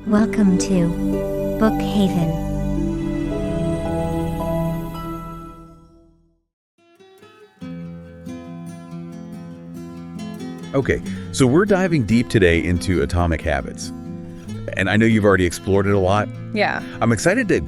Welcome to Bookhaven. Okay, so we're diving deep today into Atomic Habits. And I know you've already explored it a lot. Yeah. I'm excited to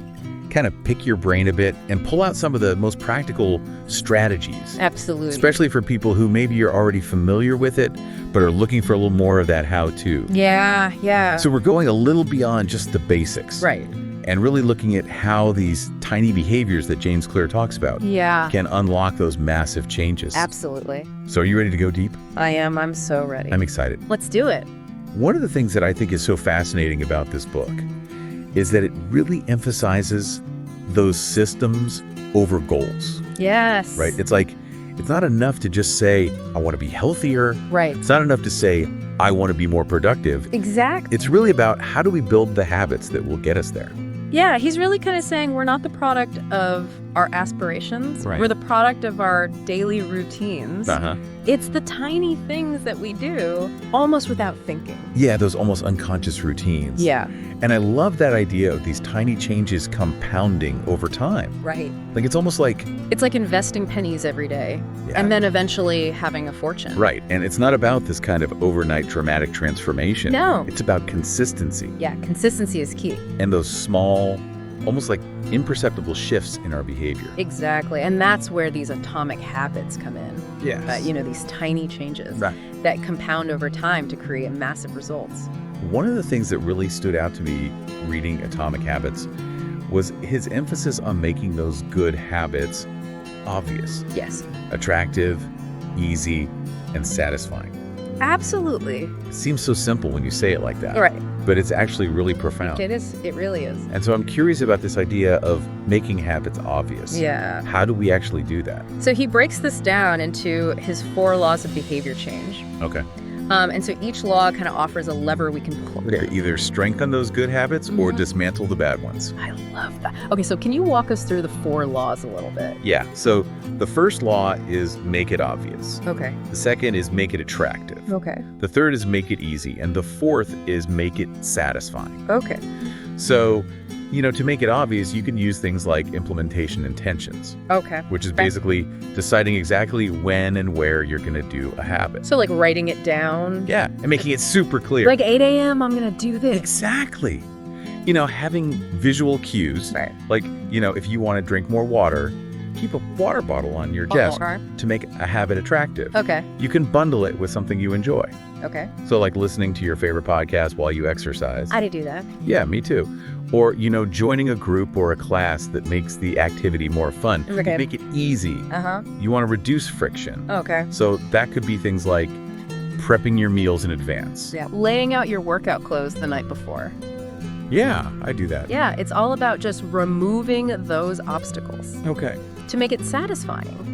kind of pick your brain a bit and pull out some of the most practical strategies. Absolutely. Especially for people who maybe are already familiar with it, but are looking for a little more of that how-to. Yeah. So we're going a little beyond just the basics. Right. And really looking at how these tiny behaviors that James Clear talks about can unlock those massive changes. Absolutely. So are you ready to go deep? I am. I'm so ready. I'm excited. Let's do it. One of the things that I think is so fascinating about this book is that it really emphasizes those systems over goals. Yes. Right? It's like, it's not enough to just say, I want to be healthier. Right. It's not enough to say, I want to be more productive. Exactly. It's really about how do we build the habits that will get us there. Yeah, he's really kind of saying we're not the product of our aspirations. Right. We're the product of our daily routines. It's the tiny things that we do almost without thinking. Yeah, those almost unconscious routines. Yeah. And I love that idea of these tiny changes compounding over time. Right. Like it's almost like... It's like investing pennies every day and then eventually having a fortune. Right. And it's not about this kind of overnight dramatic transformation. No. It's about consistency. Yeah, consistency is key. And those small, almost like imperceptible shifts in our behavior. Exactly. And that's where these atomic habits come in. Yes. These tiny changes that compound over time to create massive results. One of the things that really stood out to me reading Atomic Habits was his emphasis on making those good habits obvious. Yes. Attractive, easy, and satisfying. Absolutely. It seems so simple when you say it like that. Right. But it's actually really profound. It is. It really is. And so I'm curious about this idea of making habits obvious. Yeah. How do we actually do that? So he breaks this down into his 4 laws of behavior change. Okay. And so each law kind of offers a lever we can pull. Okay, either strengthen those good habits or dismantle the bad ones. I love that. Okay, so can you walk us through the 4 laws a little bit? Yeah, so the first law is make it obvious. Okay. The second is make it attractive. Okay. The third is make it easy. And the fourth is make it satisfying. Okay. So, to make it obvious, you can use things like implementation intentions. Okay. Which is basically deciding exactly when and where you're going to do a habit. So like writing it down? Yeah, and making it super clear. Like 8 a.m., I'm going to do this. Exactly. Having visual cues. Right. Like, if you want to drink more water, keep a water bottle on your desk to make a habit attractive. Okay. You can bundle it with something you enjoy. Okay. So like listening to your favorite podcast while you exercise. I do that. Yeah, me too. Or, joining a group or a class that makes the activity more fun. Okay. Make it easy. You want to reduce friction. Okay. So that could be things like prepping your meals in advance. Yeah. Laying out your workout clothes the night before. Yeah, I do that. Yeah, it's all about just removing those obstacles Okay. to make it satisfying.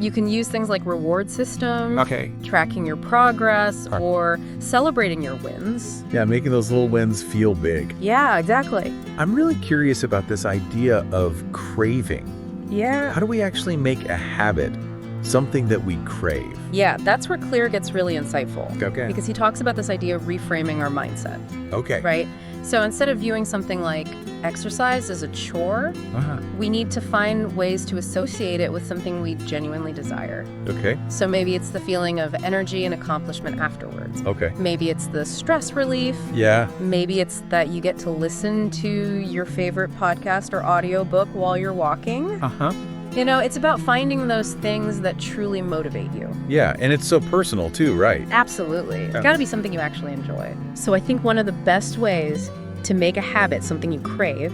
You can use things like reward systems, tracking your progress, or celebrating your wins. Yeah, making those little wins feel big. Yeah, exactly. I'm really curious about this idea of craving. Yeah. How do we actually make a habit something that we crave? Yeah, that's where Clear gets really insightful. Okay. Because he talks about this idea of reframing our mindset. Okay. Right? So instead of viewing something like exercise as a chore, we need to find ways to associate it with something we genuinely desire. Okay. So maybe it's the feeling of energy and accomplishment afterwards. Okay. Maybe it's the stress relief. Yeah. Maybe it's that you get to listen to your favorite podcast or audiobook while you're walking. It's about finding those things that truly motivate you. Yeah, and it's so personal too, right? Absolutely. It's got to be something you actually enjoy. So I think one of the best ways to make a habit something you crave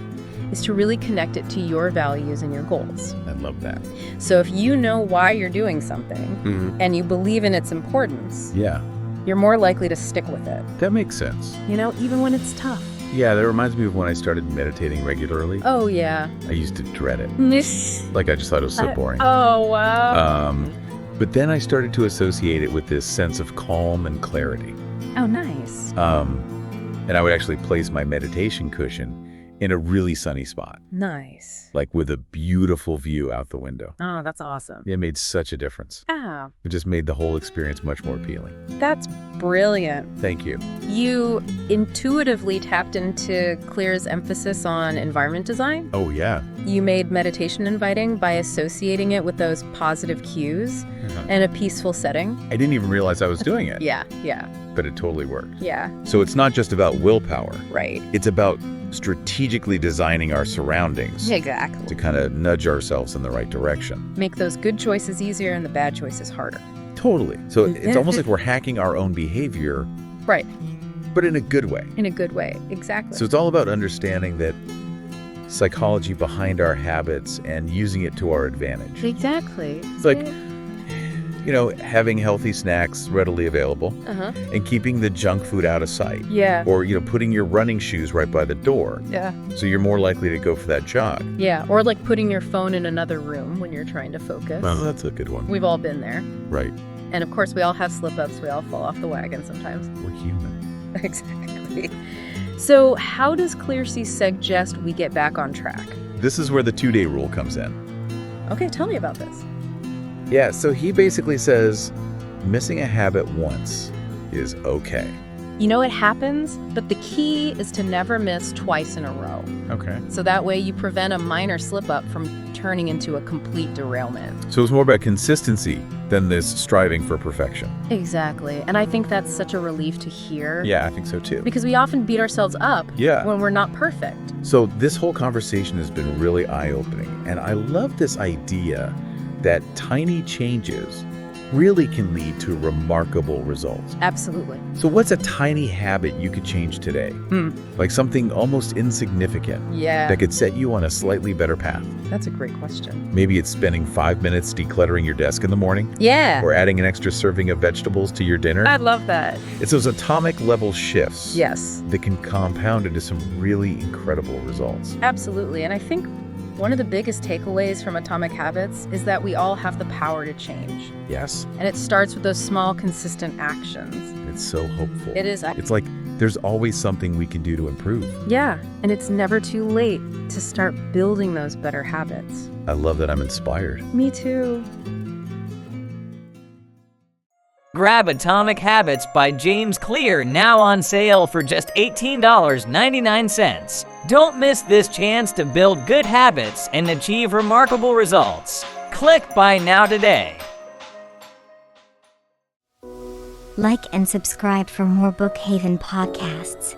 is to really connect it to your values and your goals. I love that. So if you know why you're doing something and you believe in its importance, you're more likely to stick with it. That makes sense. Even when it's tough. Yeah, that reminds me of when I started meditating regularly. Oh, yeah. I used to dread it. Like, I just thought it was so boring. Oh, wow. But then I started to associate it with this sense of calm and clarity. Oh, nice. And I would actually place my meditation cushion in a really sunny spot, Nice. like with a beautiful view out the window. Oh, that's awesome. It made such a difference. Ah, It just made the whole experience much more appealing. that's brilliant. Thank you. You intuitively tapped into Clear's emphasis on environment design. Oh, yeah. You made meditation inviting by associating it with those positive cues and a peaceful setting. I didn't even realize I was doing it, Yeah, but it totally worked. yeah, So it's not just about willpower. right. It's about strategically designing our surroundings Exactly. to kind of nudge ourselves in the right direction. Make those good choices easier and the bad choices harder. Totally. So it's almost like we're hacking our own behavior, Right, but in a good way. in a good way. Exactly. So it's all about understanding that psychology behind our habits and using it to our advantage. Exactly. It's like, having healthy snacks readily available and keeping the junk food out of sight. Yeah. Or, putting your running shoes right by the door. Yeah. So you're more likely to go for that jog. Yeah. Or like putting your phone in another room when you're trying to focus. Well, that's a good one. We've all been there. Right. And of course, we all have slip-ups. We all fall off the wagon sometimes. We're human. Exactly. So how does ClearC suggest we get back on track? This is where the 2-day rule comes in. Okay, tell me about this. Yeah, so he basically says missing a habit once is okay. It happens, but the key is to never miss twice in a row. Okay. So that way you prevent a minor slip-up from turning into a complete derailment. So it's more about consistency than this striving for perfection. Exactly. And I think that's such a relief to hear. Yeah, I think so too. Because we often beat ourselves up when we're not perfect. So this whole conversation has been really eye-opening, and I love this idea that tiny changes really can lead to remarkable results. Absolutely. So what's a tiny habit you could change today? Like something almost insignificant Yeah. that could set you on a slightly better path. That's a great question. Maybe it's spending 5 minutes decluttering your desk in the morning, Yeah. or adding an extra serving of vegetables to your dinner. I love that. It's those atomic level shifts Yes. that can compound into some really incredible results. Absolutely. And I think one of the biggest takeaways from Atomic Habits is that we all have the power to change. Yes, And it starts with those small, consistent actions. it's so hopeful. It is. It's like there's always something we can do to improve. Yeah. And it's never too late to start building those better habits. I love that I'm inspired. Me too. Grab Atomic Habits by James Clear, now on sale for just $18.99. Don't miss this chance to build good habits and achieve remarkable results. Click Buy Now today. Like and subscribe for more Bookhaven podcasts.